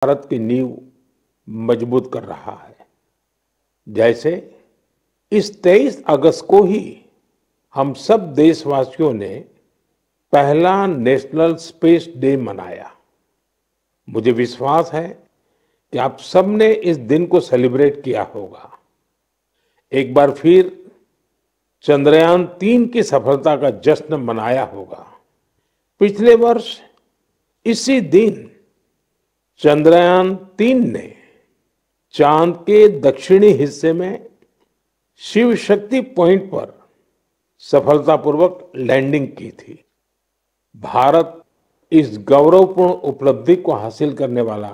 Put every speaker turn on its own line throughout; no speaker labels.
भारत की नींव मजबूत कर रहा है। जैसे इस 23 अगस्त को ही हम सब देशवासियों ने पहला नेशनल स्पेस डे मनाया। मुझे विश्वास है कि आप सबने इस दिन को सेलिब्रेट किया होगा। एक बार फिर चंद्रयान 3 की सफलता का जश्न मनाया होगा। पिछले वर्ष इसी दिन चंद्रयान 3 ने चांद के दक्षिणी हिस्से में शिव शक्ति पॉइंट पर सफलतापूर्वक लैंडिंग की थी। भारत इस गौरवपूर्ण उपलब्धि को हासिल करने वाला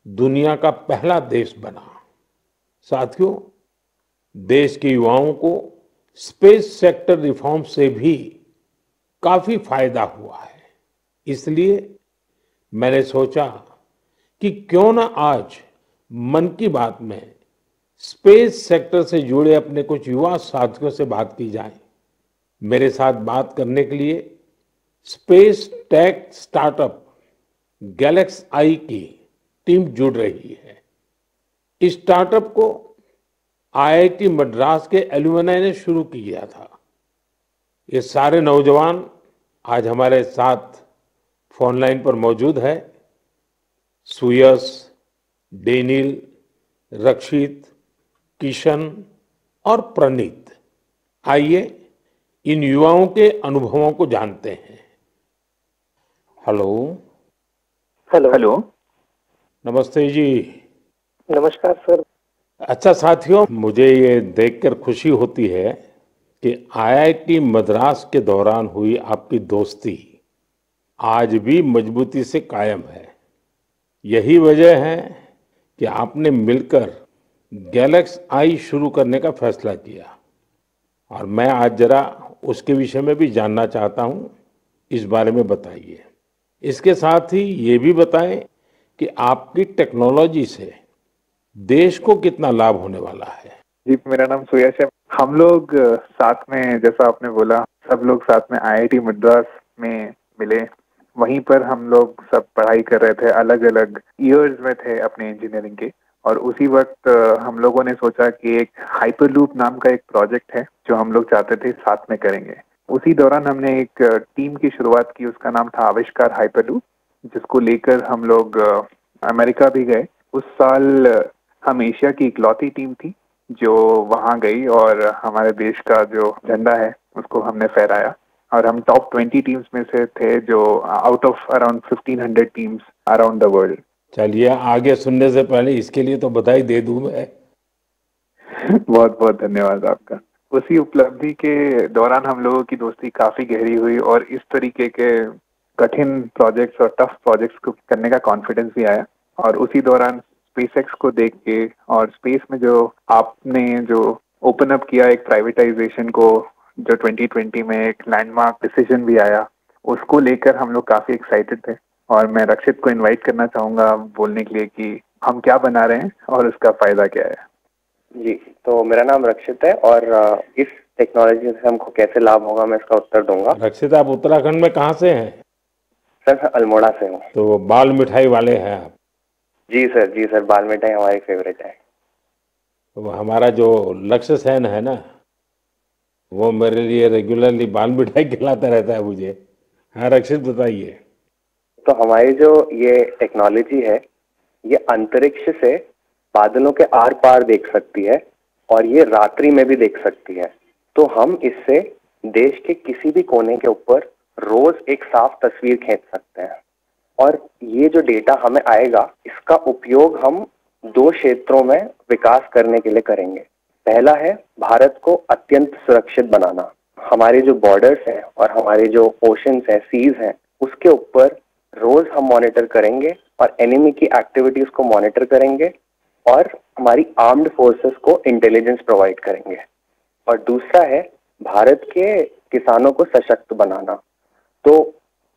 दुनिया का पहला देश बना। साथियों, देश के युवाओं को स्पेस सेक्टर रिफॉर्म से भी काफी फायदा हुआ है। इसलिए मैंने सोचा कि क्यों ना आज मन की बात में स्पेस सेक्टर से जुड़े अपने कुछ युवा साथियों से बात की जाए। मेरे साथ बात करने के लिए स्पेस टेक स्टार्टअप गैलेक्स आई की टीम जुड़ रही है। इस स्टार्टअप को आईआईटी मद्रास के एलुमनाई ने शुरू किया था। ये सारे नौजवान आज हमारे साथ फोन लाइन पर मौजूद है। सुयश, डेनिल, रक्षित, किशन और प्रणीत। आइए इन युवाओं के अनुभवों को जानते हैं। हेलो।
Hello hello.
नमस्ते जी।
नमस्कार सर।
अच्छा साथियों, मुझे ये देखकर खुशी होती है कि आईआईटी मद्रास के दौरान हुई आपकी दोस्ती आज भी मजबूती से कायम है। यही वजह है कि आपने मिलकर गैलेक्स आई शुरू करने का फैसला किया और मैं आज जरा उसके विषय में भी जानना चाहता हूं। इस बारे में बताइए। इसके साथ ही ये भी बताएं कि आपकी टेक्नोलॉजी से देश को कितना लाभ होने वाला है।
जी, मेरा नाम सुयश है। हम लोग साथ में, जैसा आपने बोला, सब लोग साथ में आईआईटी मद्रास में मिले। वहीं पर हम लोग सब पढ़ाई कर रहे थे, अलग अलग ईयर्स में थे अपने इंजीनियरिंग के। और उसी वक्त हम लोगों ने सोचा कि एक हाइपरलूप नाम का एक प्रोजेक्ट है जो हम लोग चाहते थे साथ में करेंगे। उसी दौरान हमने एक टीम की शुरुआत की, उसका नाम था आविष्कार हाइपरलूप, जिसको लेकर हम लोग अमेरिका भी गए। उस साल हम एशिया की इकलौती टीम थी जो वहां गई और हमारे देश का जो झंडा है उसको हमने फहराया। और हम टॉप 20 टीम्स में से थे, जो out of around 1500 teams around the world.
चलिए, आगे सुनने से पहले इसके लिए तो बधाई दे दूं मैं।
बहुत बहुत धन्यवाद आपका। उसी उपलब्धि के दौरान हम लोगों की दोस्ती काफी गहरी हुई और इस तरीके के कठिन प्रोजेक्ट्स और टफ प्रोजेक्ट्स को करने का कॉन्फिडेंस भी आया। और उसी दौरान स्पेसएक्स को देख के और स्पेस में जो आपने जो ओपन अप किया एक प्राइवेटाइजेशन को, जो 2020 में एक लैंडमार्क डिसीजन भी आया, उसको लेकर हम लोग काफी एक्साइटेड थे। और मैं रक्षित को इनवाइट करना चाहूंगा बोलने के लिए कि हम क्या बना रहे हैं और उसका फायदा क्या है।
जी, तो मेरा नाम रक्षित है और इस टेक्नोलॉजी से हमको कैसे लाभ होगा मैं इसका उत्तर दूंगा।
रक्षित, आप उत्तराखंड में कहाँ से हैं?
सर, मैं अल्मोड़ा से हूँ।
तो बाल मिठाई वाले हैं आप?
जी सर, बाल मिठाई हमारी फेवरेट है।
तो हमारा जो लक्ष्य सेन है ना, वो मेरे लिए रेगुलरली बाल मिठाई खिलाता रहता है मुझे। हाँ रक्षित, बताइए।
तो हमारी जो ये टेक्नोलॉजी है, ये अंतरिक्ष से बादलों के आर पार देख सकती है और ये रात्रि में भी देख सकती है। तो हम इससे देश के किसी भी कोने के ऊपर रोज एक साफ तस्वीर खींच सकते हैं। और ये जो डेटा हमें आएगा, इसका उपयोग हम 2 क्षेत्रों में विकास करने के लिए करेंगे। पहला है भारत को अत्यंत सुरक्षित बनाना। हमारे जो बॉर्डर्स हैं और हमारे जो ओशंस हैं, सीज हैं, उसके ऊपर रोज हम मॉनिटर करेंगे और एनिमी की एक्टिविटीज को मॉनिटर करेंगे और हमारी आर्म्ड फोर्सेस को इंटेलिजेंस प्रोवाइड करेंगे। और दूसरा है भारत के किसानों को सशक्त बनाना। तो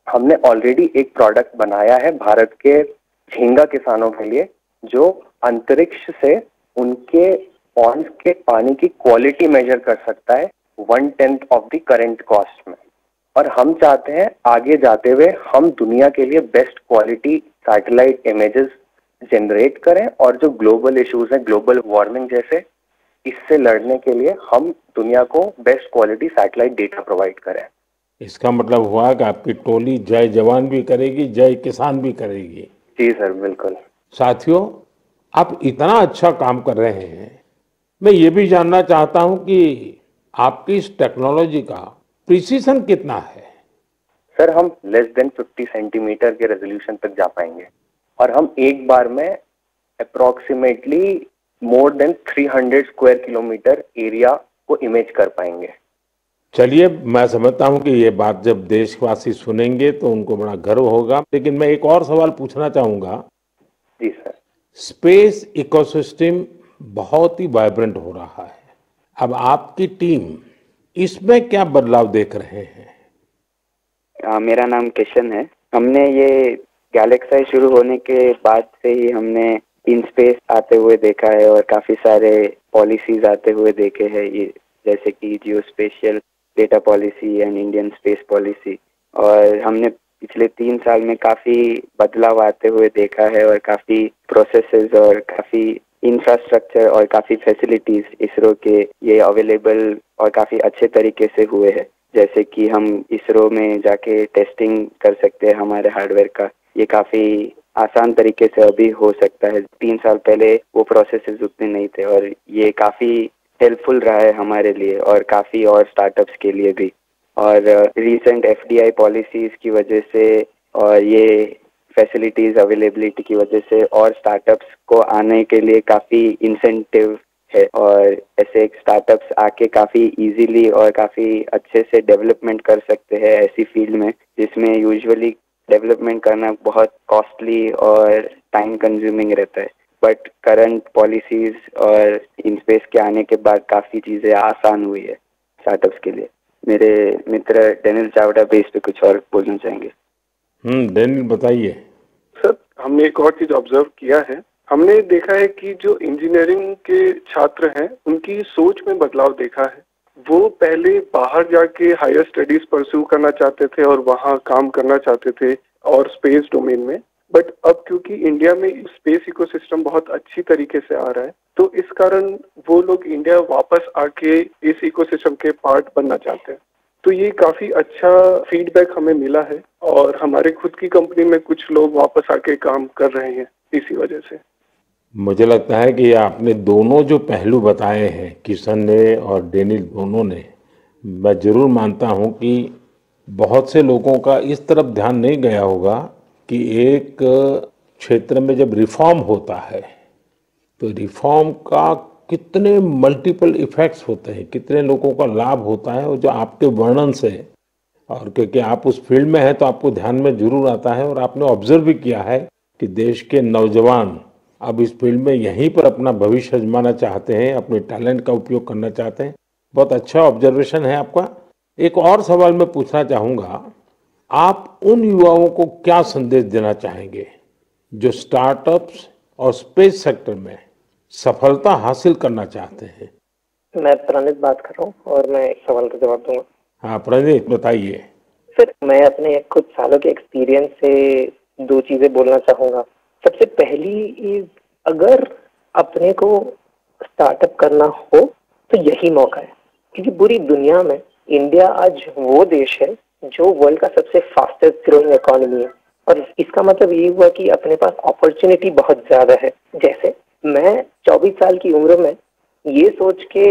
हमने ऑलरेडी एक प्रोडक्ट बनाया है भारत के झींगा किसानों के लिए, जो अंतरिक्ष से उनके पॉन्ड्स के पानी की क्वालिटी मेजर कर सकता है 1/10 ऑफ द करेंट कॉस्ट में। और हम चाहते हैं आगे जाते हुए हम दुनिया के लिए best quality satellite images generate करें और जो ग्लोबल इश्यूज हैं, ग्लोबल वार्मिंग जैसे, इससे लड़ने के लिए हम दुनिया को best quality satellite data provide करें।
इसका मतलब हुआ कि आपकी टोली जय जवान भी करेगी, जय किसान भी करेगी।
जी सर, बिल्कुल।
साथियों, आप इतना अच्छा काम कर रहे हैं, मैं ये भी जानना चाहता हूं कि आपकी इस टेक्नोलॉजी का प्रिसीजन कितना है?
सर, हम लेस देन 50 सेंटीमीटर के रेजोल्यूशन तक जा पाएंगे और हम एक बार में approximately more than 300 square kilometre area को इमेज कर पाएंगे।
चलिए, मैं समझता हूं कि ये बात जब देशवासी सुनेंगे तो उनको बड़ा गर्व होगा, लेकिन मैं एक और सवाल पूछना चाहूंगा।
जी सर।
स्पेस इकोसिस्टम बहुत ही वाइब्रेंट हो रहा है। अब आपकी टीम इसमें क्या बदलाव देख रहे हैं?
मेरा नाम किशन है। हमने ये गैलेक्साई शुरू होने के बाद से ही हमने इन स्पेस आते हुए देखा है और काफी सारे पॉलिसीज आते हुए देखे हैं, ये जैसे कि geospatial data policy and Indian space policy. और हमने पिछले 3 साल में काफी बदलाव आते हुए देखा है और काफी प्रोसेसेस और काफी इंफ्रास्ट्रक्चर और काफी फैसिलिटीज इसरो के ये अवेलेबल और काफी अच्छे तरीके से हुए हैं। जैसे कि हम इसरो में जाके टेस्टिंग कर सकते हैं हमारे हार्डवेयर का, ये काफी आसान तरीके से अभी हो सकता है। 3 साल पहले वो प्रोसेसेस उतने नहीं थे और ये काफी हेल्पफुल रहा है हमारे लिए और काफी और स्टार्टअप्स के लिए भी। और रीसेंट एफडीआई पॉलिसीज की वजह से और ये फैसिलिटीज अवेलेबिलिटी की वजह से और स्टार्टअप्स को आने के लिए काफी इंसेंटिव है और ऐसे एक स्टार्टअप्स आके काफी इजीली और काफी अच्छे से डेवलपमेंट कर सकते हैं ऐसी फील्ड में जिसमें यूजुअली डेवलपमेंट करना बहुत कॉस्टली और टाइम कंज्यूमिंग रहता है। बट करंट पॉलिसीज और इन स्पेस के आने के बाद काफी चीजें आसान हुई है स्टार्टअप्स के लिए। मेरे मित्र डेनियल चावड़ा भी इस पे कुछ और बोलना चाहेंगे।
डेनियल बताइए।
सर, हमने एक और चीज ऑब्जर्व किया है। हमने देखा है कि जो इंजीनियरिंग के छात्र हैं उनकी सोच में बदलाव देखा है। वो पहले बाहर जाके हायर स्टडीज परस्यू करना चाहते थे और वहाँ काम करना चाहते थे और स्पेस डोमेन में, बट अब क्योंकि इंडिया में स्पेस इकोसिस्टम बहुत अच्छी तरीके से आ रहा है तो इस कारण वो लोग इंडिया वापस आके इस इकोसिस्टम के पार्ट बनना चाहते हैं। तो ये काफी अच्छा फीडबैक हमें मिला है और हमारे खुद की कंपनी में कुछ लोग वापस आके काम कर रहे हैं इसी वजह से।
मुझे लगता है कि आपने दोनों जो पहलू बताए हैं, किशन ने और डेनियल दोनों ने, मैं जरूर मानता हूं कि बहुत से लोगों का इस तरफ ध्यान नहीं गया होगा कि एक क्षेत्र में जब रिफॉर्म होता है तो रिफॉर्म का कितने मल्टीपल इफेक्ट्स होते हैं, कितने लोगों का लाभ होता है, और जो आपके वर्णन से, और क्योंकि आप उस फील्ड में हैं तो आपको ध्यान में जरूर आता है और आपने ऑब्जर्व भी किया है कि देश के नौजवान अब इस फील्ड में यहीं पर अपना भविष्य आजमाना चाहते हैं, अपने टैलेंट का उपयोग करना चाहते हैं। बहुत अच्छा ऑब्जर्वेशन है आपका। एक और सवाल मैं पूछना चाहूंगा, आप उन युवाओं को क्या संदेश देना चाहेंगे जो स्टार्टअप्स और स्पेस सेक्टर में सफलता हासिल करना चाहते हैं?
मैं प्रणीत बात कर रहा हूँ और मैं एक सवाल का जवाब दूंगा।
हाँ प्रणीत, बताइए।
सर, मैं अपने कुछ सालों के एक्सपीरियंस से 2 चीजें बोलना चाहूंगा। सबसे पहली इज, अगर अपने को स्टार्टअप करना हो तो यही मौका है, क्योंकि पूरी दुनिया में इंडिया आज वो देश है जो वर्ल्ड का सबसे फास्टेस्ट ग्रोइंग इकोनॉमी है। और इसका मतलब ये हुआ कि अपने पास अपॉर्चुनिटी बहुत ज्यादा है। जैसे मैं 24 साल की उम्र में ये सोच के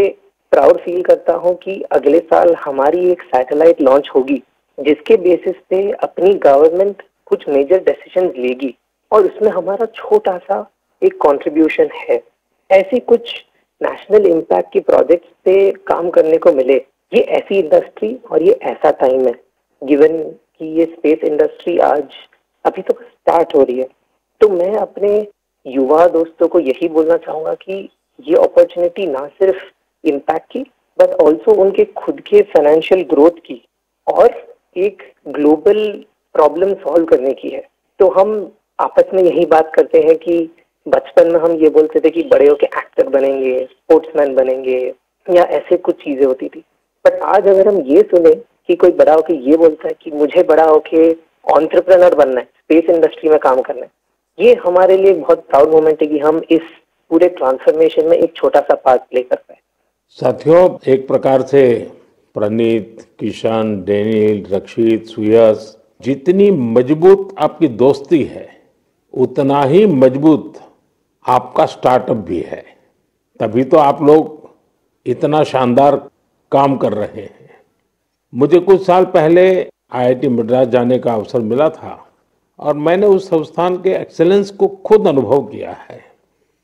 प्राउड फील करता हूँ कि अगले साल हमारी एक सैटेलाइट लॉन्च होगी जिसके बेसिस पे अपनी गवर्नमेंट कुछ मेजर डिसीजन लेगी और उसमें हमारा छोटा सा एक कंट्रीब्यूशन है। ऐसी कुछ नेशनल इम्पैक्ट की प्रोजेक्ट्स पे काम करने को मिले, ये ऐसी इंडस्ट्री और ये ऐसा टाइम है, गिवन कि ये स्पेस इंडस्ट्री आज अभी तो स्टार्ट हो रही है। तो मैं अपने युवा दोस्तों को यही बोलना चाहूंगा कि ये अपॉर्चुनिटी ना सिर्फ इम्पैक्ट की बट ऑल्सो उनके खुद के फाइनेंशियल ग्रोथ की और एक ग्लोबल प्रॉब्लम सॉल्व करने की है। तो हम आपस में यही बात करते हैं कि बचपन में हम ये बोलते थे कि बड़े होके एक्टर बनेंगे, स्पोर्ट्समैन बनेंगे या ऐसे कुछ चीजें होती थी। बट आज अगर हम ये सुने कि कोई बड़ा होके ये बोलता है कि मुझे बड़ा होके एंटरप्रेन्योर बनना है, स्पेस इंडस्ट्री में काम करना है, ये हमारे लिए एक बहुत प्राउड मोमेंट है कि हम इस पूरे ट्रांसफॉर्मेशन में एक छोटा सा पार्ट प्ले कर पाए।
साथियों, एक प्रकार से प्रणीत, किशन, डेनियल, रक्षित, सुयश, जितनी मजबूत आपकी दोस्ती है उतना ही मजबूत आपका स्टार्टअप भी है। तभी तो आप लोग इतना शानदार काम कर रहे हैं। मुझे कुछ साल पहले आईआईटी मद्रास जाने का अवसर मिला था और मैंने उस संस्थान के एक्सेलेंस को खुद अनुभव किया है।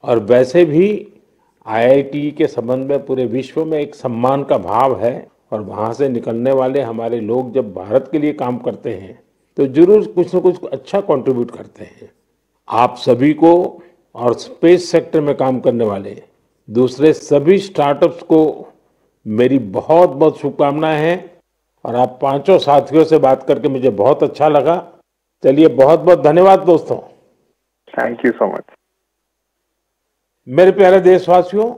और वैसे भी आईआईटी के संबंध में पूरे विश्व में एक सम्मान का भाव है और वहाँ से निकलने वाले हमारे लोग जब भारत के लिए काम करते हैं तो जरूर कुछ न कुछ अच्छा कंट्रीब्यूट करते हैं। आप सभी को और स्पेस सेक्टर में काम करने वाले दूसरे सभी स्टार्टअप्स को मेरी बहुत बहुत शुभकामनाएं हैं। और आप पांचों साथियों से बात करके मुझे बहुत अच्छा लगा। चलिए, बहुत बहुत धन्यवाद दोस्तों।
Thank you so much.
मेरे प्यारे देशवासियों,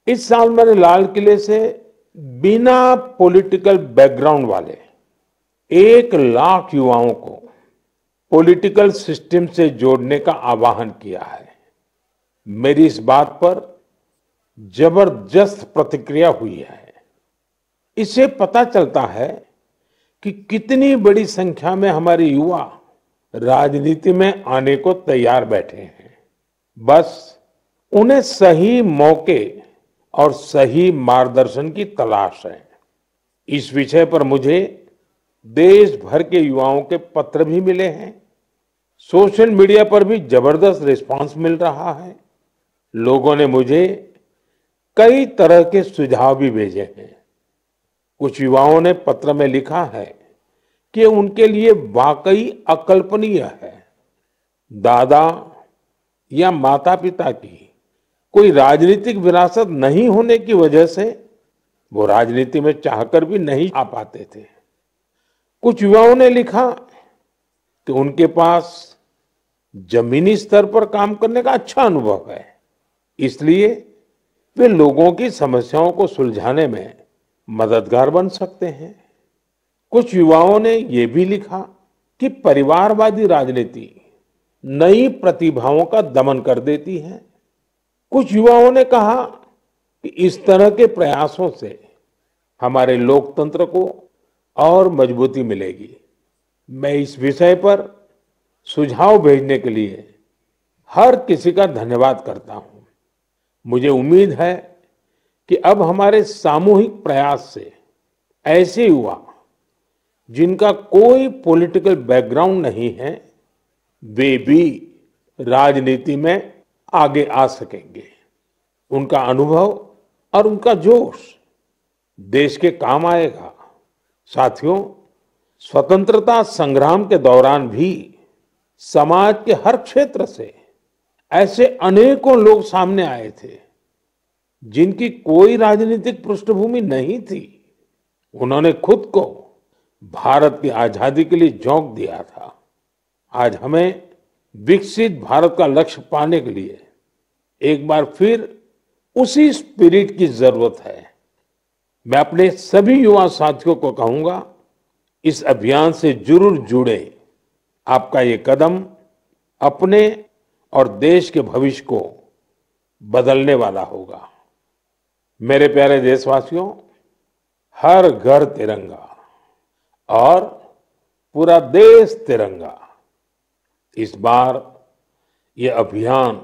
इस साल मैंने लाल किले से बिना पॉलिटिकल बैकग्राउंड वाले 1 लाख युवाओं को पॉलिटिकल सिस्टम से जोड़ने का आह्वान किया है। मेरी इस बात पर जबरदस्त प्रतिक्रिया हुई है। इससे पता चलता है कि कितनी बड़ी संख्या में हमारे युवा राजनीति में आने को तैयार बैठे हैं। बस उन्हें सही मौके और सही मार्गदर्शन की तलाश है। इस विषय पर मुझे देश भर के युवाओं के पत्र भी मिले हैं। सोशल मीडिया पर भी जबरदस्त रिस्पांस मिल रहा है। लोगों ने मुझे कई तरह के सुझाव भी भेजे हैं। कुछ युवाओं ने पत्र में लिखा है कि उनके लिए वाकई अकल्पनीय है दादा या माता पिता की कोई राजनीतिक विरासत नहीं होने की वजह से वो राजनीति में चाहकर भी नहीं आ पाते थे। कुछ युवाओं ने लिखा कि उनके पास जमीनी स्तर पर काम करने का अच्छा अनुभव है, इसलिए वे लोगों की समस्याओं को सुलझाने में मददगार बन सकते हैं। कुछ युवाओं ने यह भी लिखा कि परिवारवादी राजनीति नई प्रतिभाओं का दमन कर देती है। कुछ युवाओं ने कहा कि इस तरह के प्रयासों से हमारे लोकतंत्र को और मजबूती मिलेगी। मैं इस विषय पर सुझाव भेजने के लिए हर किसी का धन्यवाद करता हूं। मुझे उम्मीद है कि अब हमारे सामूहिक प्रयास से ऐसे युवा जिनका कोई पॉलिटिकल बैकग्राउंड नहीं है वे भी राजनीति में आगे आ सकेंगे। उनका अनुभव और उनका जोश देश के काम आएगा। साथियों, स्वतंत्रता संग्राम के दौरान भी समाज के हर क्षेत्र से ऐसे अनेकों लोग सामने आए थे जिनकी कोई राजनीतिक पृष्ठभूमि नहीं थी। उन्होंने खुद को भारत की आजादी के लिए झोंक दिया था। आज हमें विकसित भारत का लक्ष्य पाने के लिए एक बार फिर उसी स्पिरिट की जरूरत है। मैं अपने सभी युवा साथियों को कहूंगा, इस अभियान से जरूर जुड़े। आपका ये कदम अपने और देश के भविष्य को बदलने वाला होगा। मेरे प्यारे देशवासियों, हर घर तिरंगा और पूरा देश तिरंगा। इस बार ये अभियान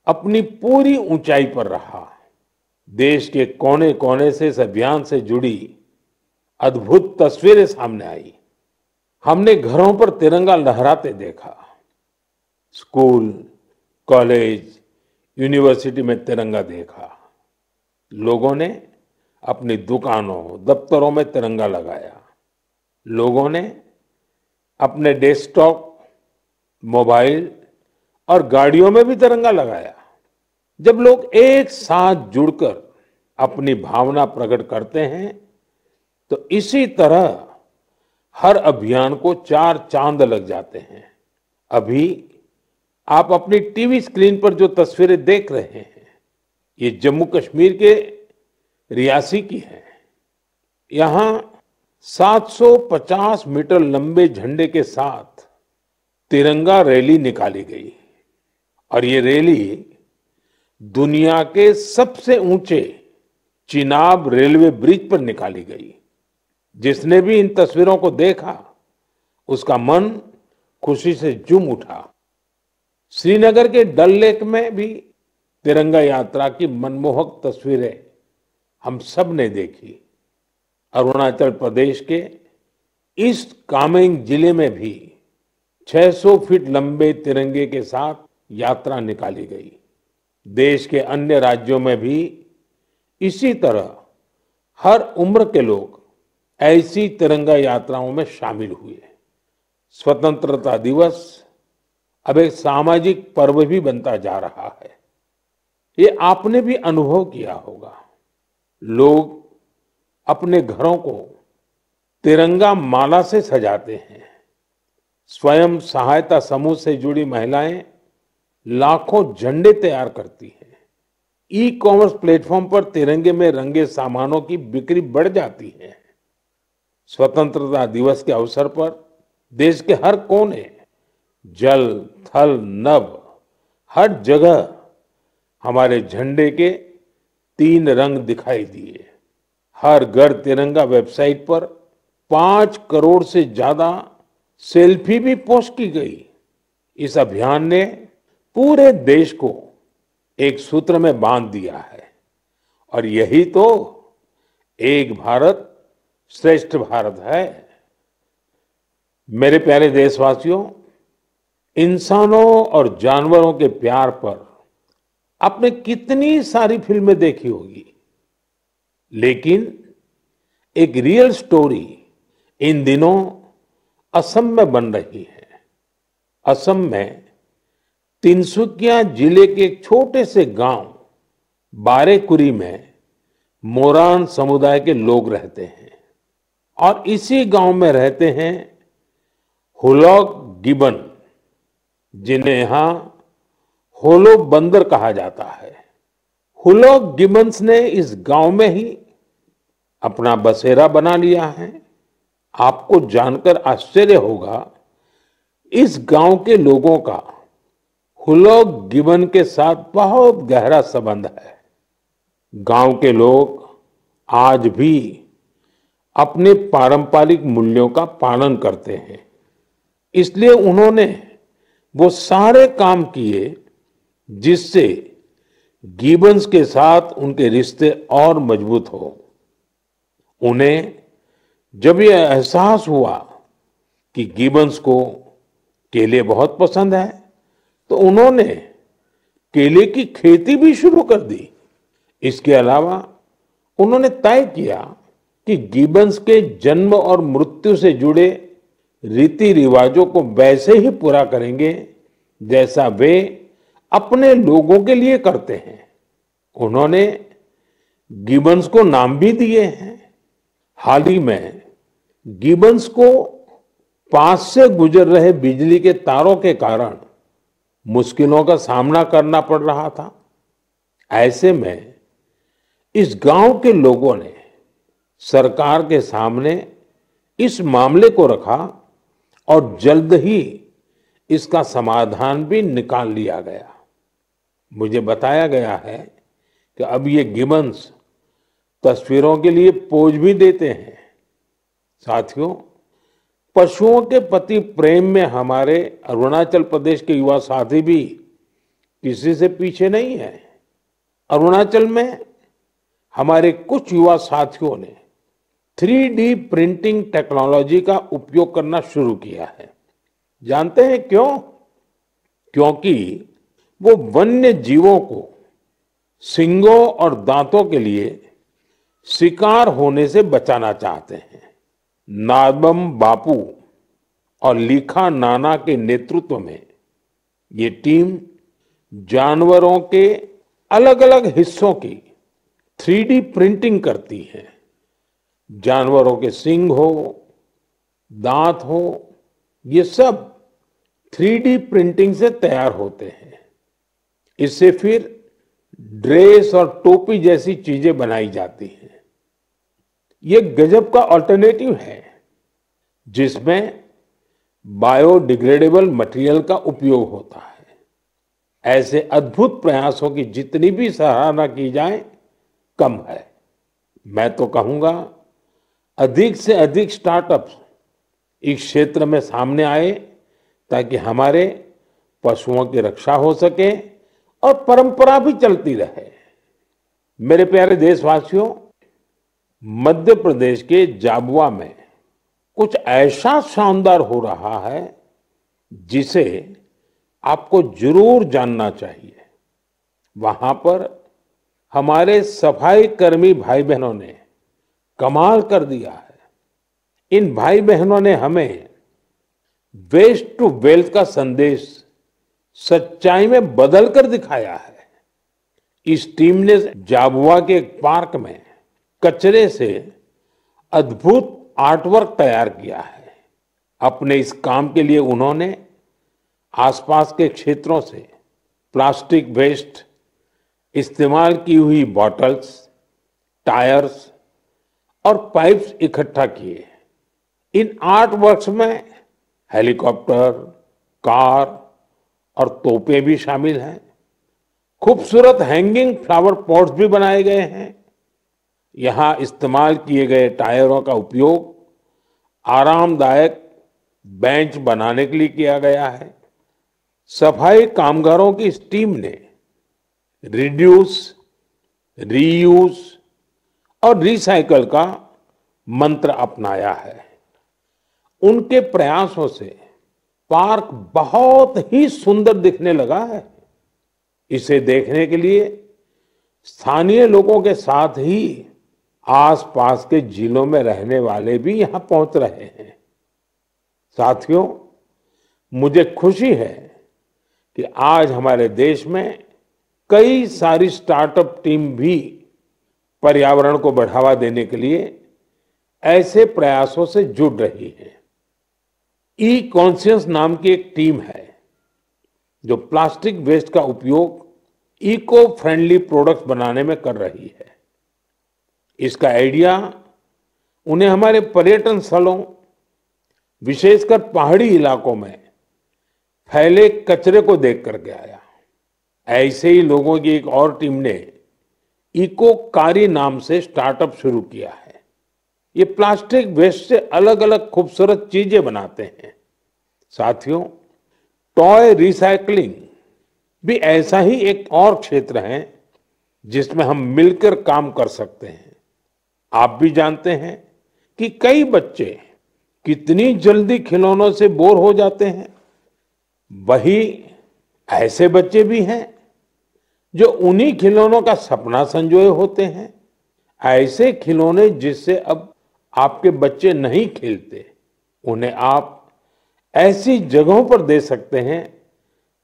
अपनी पूरी ऊंचाई पर रहा। देश के कोने कोने से इस अभियान से जुड़ी अद्भुत तस्वीरें सामने आई। हमने घरों पर तिरंगा लहराते देखा, स्कूल, कॉलेज, यूनिवर्सिटी में तिरंगा देखा। लोगों ने अपनी दुकानों, दफ्तरों में तिरंगा लगाया। लोगों ने अपने डेस्कटॉप, मोबाइल और गाड़ियों में भी तिरंगा लगाया। जब लोग एक साथ जुड़कर अपनी भावना प्रकट करते हैं तो इसी तरह हर अभियान को 4 चांद लग जाते हैं। अभी आप अपनी टीवी स्क्रीन पर जो तस्वीरें देख रहे हैं ये जम्मू कश्मीर के रियासी की है। यहां 750 मीटर लंबे झंडे के साथ तिरंगा रैली निकाली गई। और ये रैली दुनिया के सबसे ऊंचे चिनाब रेलवे ब्रिज पर निकाली गई। जिसने भी इन तस्वीरों को देखा उसका मन खुशी से झूम उठा। श्रीनगर के डल लेक में भी तिरंगा यात्रा की मनमोहक तस्वीरें हम सब ने देखी। अरुणाचल प्रदेश के ईस्ट कामेंग जिले में भी 600 फीट लंबे तिरंगे के साथ यात्रा निकाली गई। देश के अन्य राज्यों में भी इसी तरह हर उम्र के लोग ऐसी तिरंगा यात्राओं में शामिल हुए। स्वतंत्रता दिवस अब एक सामाजिक पर्व भी बनता जा रहा है। ये आपने भी अनुभव किया होगा। लोग अपने घरों को तिरंगा माला से सजाते हैं। स्वयं सहायता समूह से जुड़ी महिलाएं लाखों झंडे तैयार करती हैं। ई कॉमर्स प्लेटफॉर्म पर तिरंगे में रंगे सामानों की बिक्री बढ़ जाती है। स्वतंत्रता दिवस के अवसर पर देश के हर कोने, जल, थल, नभ, हर जगह हमारे झंडे के 3 रंग दिखाई दिए। हर घर तिरंगा वेबसाइट पर 5 करोड़ से ज्यादा सेल्फी भी पोस्ट की गई। इस अभियान ने पूरे देश को एक सूत्र में बांध दिया है और यही तो एक भारत श्रेष्ठ भारत है। मेरे प्यारे देशवासियों, इंसानों और जानवरों के प्यार पर आपने कितनी सारी फिल्में देखी होगी, लेकिन एक रियल स्टोरी इन दिनों असम में बन रही है। असम में तिनसुकिया जिले के एक छोटे से गांव बारेकुरी में मोरान समुदाय के लोग रहते हैं और इसी गांव में रहते हैं हुलॉक गिबन, जिन्हें यहां होलो बंदर कहा जाता है। हुलॉक गिबन्स ने इस गांव में ही अपना बसेरा बना लिया है। आपको जानकर आश्चर्य होगा, इस गांव के लोगों का हुलॉक गिबन के साथ बहुत गहरा संबंध है। गांव के लोग आज भी अपने पारंपरिक मूल्यों का पालन करते हैं, इसलिए उन्होंने वो सारे काम किए जिससे गिबन्स के साथ उनके रिश्ते और मजबूत हो। उन्हें जब ये एहसास हुआ कि गिबन्स को केले बहुत पसंद है, तो उन्होंने केले की खेती भी शुरू कर दी। इसके अलावा उन्होंने तय किया कि गिबन्स के जन्म और मृत्यु से जुड़े रीति रिवाजों को वैसे ही पूरा करेंगे जैसा वे अपने लोगों के लिए करते हैं। उन्होंने गिबन्स को नाम भी दिए हैं। हाल ही में गिबन्स को पास से गुजर रहे बिजली के तारों के कारण मुश्किलों का सामना करना पड़ रहा था। ऐसे में इस गांव के लोगों ने सरकार के सामने इस मामले को रखा और जल्द ही इसका समाधान भी निकाल लिया गया। मुझे बताया गया है कि अब ये गिबन्स तस्वीरों के लिए पोज भी देते हैं। साथियों, पशुओं के प्रति प्रेम में हमारे अरुणाचल प्रदेश के युवा साथी भी किसी से पीछे नहीं है। अरुणाचल में हमारे कुछ युवा साथियों ने 3D प्रिंटिंग टेक्नोलॉजी का उपयोग करना शुरू किया है। जानते हैं क्यों? क्योंकि वो वन्य जीवों को सींगों और दांतों के लिए शिकार होने से बचाना चाहते हैं। नाबम बापू और लीखा नाना के नेतृत्व में ये टीम जानवरों के अलग अलग हिस्सों की 3D प्रिंटिंग करती है। जानवरों के सींग हो, दांत हो, ये सब 3D प्रिंटिंग से तैयार होते हैं। इससे फिर ड्रेस और टोपी जैसी चीजें बनाई जाती हैं। ये गजब का अल्टरनेटिव है जिसमें बायोडिग्रेडेबल मटेरियल का उपयोग होता है। ऐसे अद्भुत प्रयासों की जितनी भी सराहना की जाए कम है। मैं तो कहूंगा अधिक से अधिक स्टार्टअप्स इस क्षेत्र में सामने आए ताकि हमारे पशुओं की रक्षा हो सके और परंपरा भी चलती रहे। मेरे प्यारे देशवासियों, मध्य प्रदेश के झाबुआ में कुछ ऐसा शानदार हो रहा है जिसे आपको जरूर जानना चाहिए। वहां पर हमारे सफाई कर्मी भाई बहनों ने कमाल कर दिया है। इन भाई बहनों ने हमें वेस्ट टू वेल्थ का संदेश सच्चाई में बदल कर दिखाया है। इस टीम ने झाबुआ के एक पार्क में कचरे से अद्भुत आर्टवर्क तैयार किया है। अपने इस काम के लिए उन्होंने आसपास के क्षेत्रों से प्लास्टिक वेस्ट, इस्तेमाल की हुई बॉटल्स, टायर्स और पाइप्स इकट्ठा किए। इन आर्ट वर्क्स में हेलीकॉप्टर, कार और तोपें भी शामिल हैं। खूबसूरत हैंगिंग फ्लावर पॉट्स भी बनाए गए हैं। यहां इस्तेमाल किए गए टायरों का उपयोग आरामदायक बेंच बनाने के लिए किया गया है। सफाई कामगारों की इस टीम ने रिड्यूस, रीयूज और रिसाइकल का मंत्र अपनाया है। उनके प्रयासों से पार्क बहुत ही सुंदर दिखने लगा है। इसे देखने के लिए स्थानीय लोगों के साथ ही आसपास के जिलों में रहने वाले भी यहां पहुंच रहे हैं। साथियों, मुझे खुशी है कि आज हमारे देश में कई सारी स्टार्टअप टीम भी पर्यावरण को बढ़ावा देने के लिए ऐसे प्रयासों से जुड़ रही है। ई कॉन्शियस नाम की एक टीम है जो प्लास्टिक वेस्ट का उपयोग इको फ्रेंडली प्रोडक्ट्स बनाने में कर रही है। इसका आइडिया उन्हें हमारे पर्यटन स्थलों, विशेषकर पहाड़ी इलाकों में फैले कचरे को देख करके आया। ऐसे ही लोगों की एक और टीम ने इको कारी नाम से स्टार्टअप शुरू किया है। ये प्लास्टिक वेस्ट से अलग अलग खूबसूरत चीजें बनाते हैं। साथियों, टॉय रिसाइकलिंग भी ऐसा ही एक और क्षेत्र है जिसमें हम मिलकर काम कर सकते हैं। आप भी जानते हैं कि कई बच्चे कितनी जल्दी खिलौनों से बोर हो जाते हैं। वही ऐसे बच्चे भी हैं जो उन्हीं खिलौनों का सपना संजोए होते हैं। ऐसे खिलौने जिससे अब आपके बच्चे नहीं खेलते, उन्हें आप ऐसी जगहों पर दे सकते हैं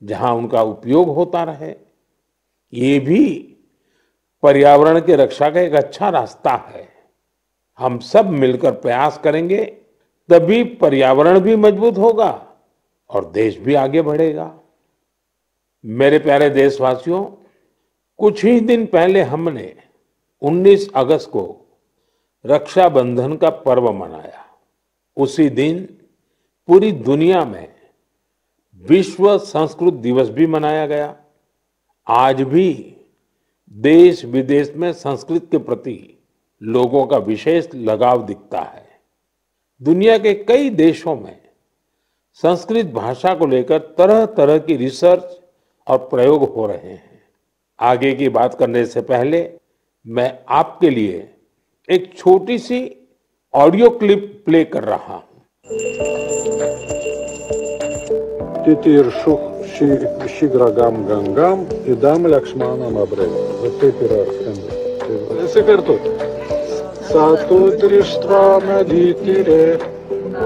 जहां उनका उपयोग होता रहे। ये भी पर्यावरण की रक्षा का एक अच्छा रास्ता है। हम सब मिलकर प्रयास करेंगे तभी पर्यावरण भी मजबूत होगा और देश भी आगे बढ़ेगा। मेरे प्यारे देशवासियों, कुछ ही दिन पहले हमने 19 अगस्त को रक्षाबंधन का पर्व मनाया। उसी दिन पूरी दुनिया में विश्व संस्कृत दिवस भी मनाया गया। आज भी देश विदेश में संस्कृत के प्रति लोगों का विशेष लगाव दिखता है। दुनिया के कई देशों में संस्कृत भाषा को लेकर तरह तरह की रिसर्च और प्रयोग हो रहे हैं। आगे की बात करने से पहले मैं आपके लिए एक छोटी सी ऑडियो क्लिप प्ले कर रहा हूं।
शीघ्रगाम गंगाम इदम लक्ष्मणम अब्रे ऐसे कर तो सातो दृष्ट्वा नदीतीरे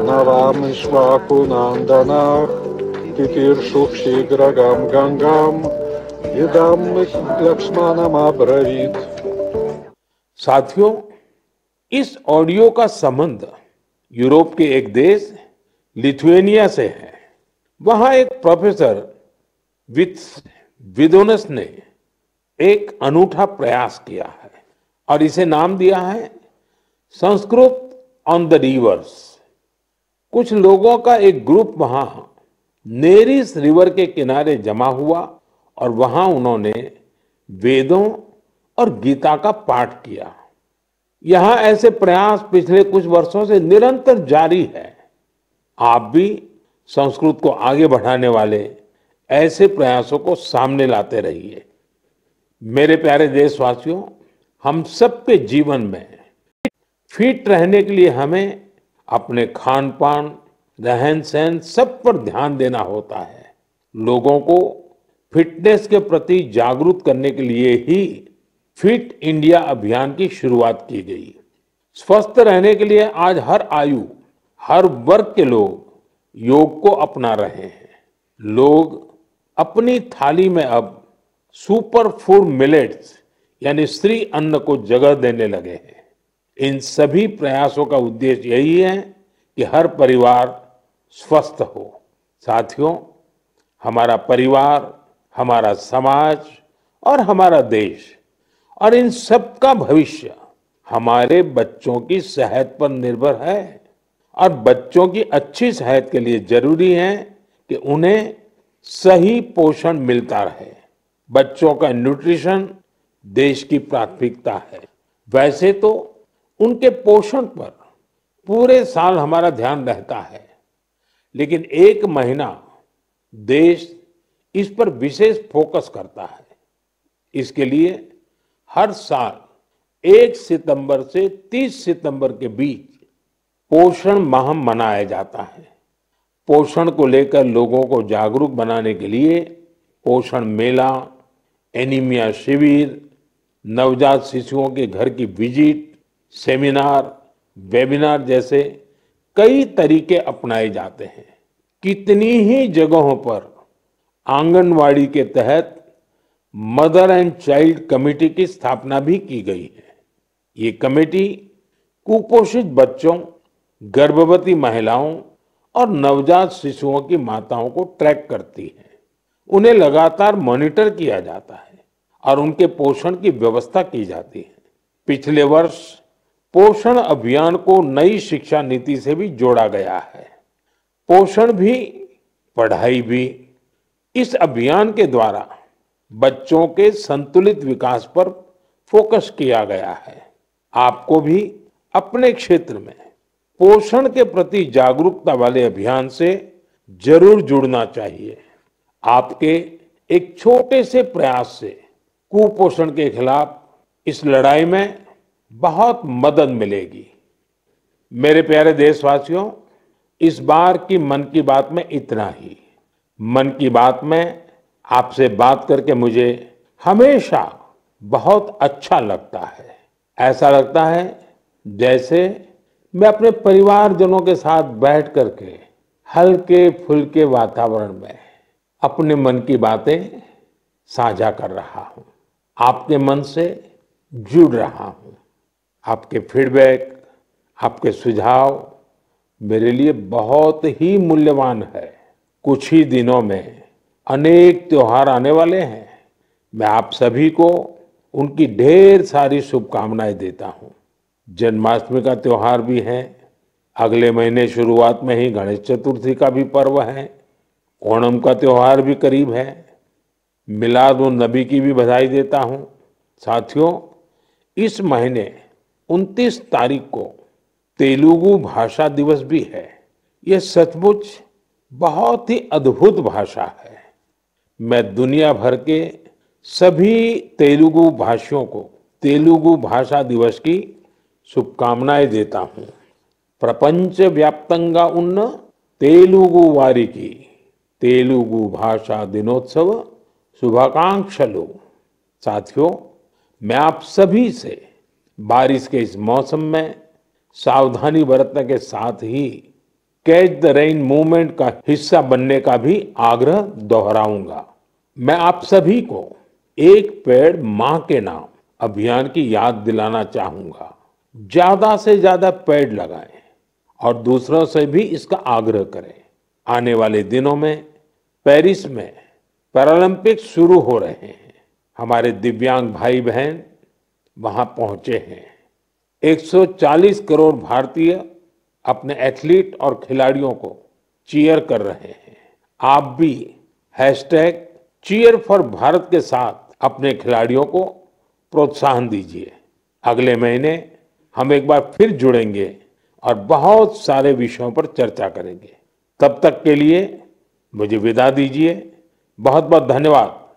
नवाम श्वाकुनंदना तितीर्षु शीघ्रगाम गंगाम इदम लक्ष्मणम अब्रवीत।
साथियों, इस ऑडियो का संबंध यूरोप के एक देश लिथुएनिया से है। वहां एक प्रोफेसर विदोनस ने एक अनूठा प्रयास किया है और इसे नाम दिया है संस्कृत ऑन द रिवर्स। कुछ लोगों का एक ग्रुप वहां नेरिस रिवर के किनारे जमा हुआ और वहां उन्होंने वेदों और गीता का पाठ किया। यहां ऐसे प्रयास पिछले कुछ वर्षों से निरंतर जारी है। आप भी संस्कृत को आगे बढ़ाने वाले ऐसे प्रयासों को सामने लाते रहिए। मेरे प्यारे देशवासियों, हम सबके जीवन में फिट रहने के लिए हमें अपने खान पान, रहन सहन सब पर ध्यान देना होता है। लोगों को फिटनेस के प्रति जागरूक करने के लिए ही फिट इंडिया अभियान की शुरुआत की गई। स्वस्थ रहने के लिए आज हर आयु, हर वर्ग के लोग योग को अपना रहे हैं। लोग अपनी थाली में अब सुपर फूड मिलेट्स यानी श्री अन्न को जगह देने लगे हैं। इन सभी प्रयासों का उद्देश्य यही है कि हर परिवार स्वस्थ हो। साथियों, हमारा परिवार, हमारा समाज और हमारा देश और इन सब का भविष्य हमारे बच्चों की सेहत पर निर्भर है। और बच्चों की अच्छी सेहत के लिए जरूरी है कि उन्हें सही पोषण मिलता रहे। बच्चों का न्यूट्रिशन देश की प्राथमिकता है। वैसे तो उनके पोषण पर पूरे साल हमारा ध्यान रहता है, लेकिन एक महीना देश इस पर विशेष फोकस करता है। इसके लिए हर साल 1 सितंबर से 30 सितंबर के बीच पोषण माह मनाया जाता है। पोषण को लेकर लोगों को जागरूक बनाने के लिए पोषण मेला, एनीमिया शिविर, नवजात शिशुओं के घर की विजिट, सेमिनार, वेबिनार जैसे कई तरीके अपनाए जाते हैं। कितनी ही जगहों पर आंगनवाड़ी के तहत मदर एंड चाइल्ड कमेटी की स्थापना भी की गई है। ये कमेटी कुपोषित बच्चों, गर्भवती महिलाओं और नवजात शिशुओं की माताओं को ट्रैक करती है। उन्हें लगातार मॉनिटर किया जाता है और उनके पोषण की व्यवस्था की जाती है। पिछले वर्ष पोषण अभियान को नई शिक्षा नीति से भी जोड़ा गया है। पोषण भी, पढ़ाई भी। इस अभियान के द्वारा बच्चों के संतुलित विकास पर फोकस किया गया है। आपको भी अपने क्षेत्र में पोषण के प्रति जागरूकता वाले अभियान से जरूर जुड़ना चाहिए। आपके एक छोटे से प्रयास से कुपोषण के खिलाफ इस लड़ाई में बहुत मदद मिलेगी। मेरे प्यारे देशवासियों, इस बार की मन की बात में इतना ही। मन की बात में आपसे बात करके मुझे हमेशा बहुत अच्छा लगता है। ऐसा लगता है जैसे मैं अपने परिवारजनों के साथ बैठ करके हल्के फुल्के वातावरण में अपने मन की बातें साझा कर रहा हूं, आपके मन से जुड़ रहा हूं। आपके फीडबैक, आपके सुझाव मेरे लिए बहुत ही मूल्यवान है। कुछ ही दिनों में अनेक त्योहार आने वाले हैं। मैं आप सभी को उनकी ढेर सारी शुभकामनाएं देता हूं। जन्माष्टमी का त्योहार भी है। अगले महीने शुरुआत में ही गणेश चतुर्थी का भी पर्व है। ओणम का त्योहार भी करीब है। मिलाद उन नबी की भी बधाई देता हूं। साथियों, इस महीने 29 तारीख को तेलुगु भाषा दिवस भी है। यह सचमुच बहुत ही अद्भुत भाषा है। मैं दुनिया भर के सभी तेलुगु भाषियों को तेलुगु भाषा दिवस की शुभकामनाएं देता हूं। प्रपंच व्याप्तंगा उन्न तेलुगु वारिकी तेलुगु भाषा दिनोत्सव शुभाकांक्षलु। साथियों, मैं आप सभी से बारिश के इस मौसम में सावधानी बरतने के साथ ही कैच द रेन मूवमेंट का हिस्सा बनने का भी आग्रह दोहराऊंगा। मैं आप सभी को एक पेड़ मां के नाम अभियान की याद दिलाना चाहूंगा। ज्यादा से ज्यादा पेड़ लगाएं और दूसरों से भी इसका आग्रह करें। आने वाले दिनों में पेरिस में पैरालंपिक्स शुरू हो रहे हैं। हमारे दिव्यांग भाई बहन वहां पहुंचे हैं। 140 करोड़ भारतीय अपने एथलीट और खिलाड़ियों को चीयर कर रहे हैं। आप भी चीयर फॉर भारत के साथ अपने खिलाड़ियों को प्रोत्साहन दीजिए। अगले महीने हम एक बार फिर जुड़ेंगे और बहुत सारे विषयों पर चर्चा करेंगे। तब तक के लिए मुझे विदा दीजिए। बहुत बहुत धन्यवाद।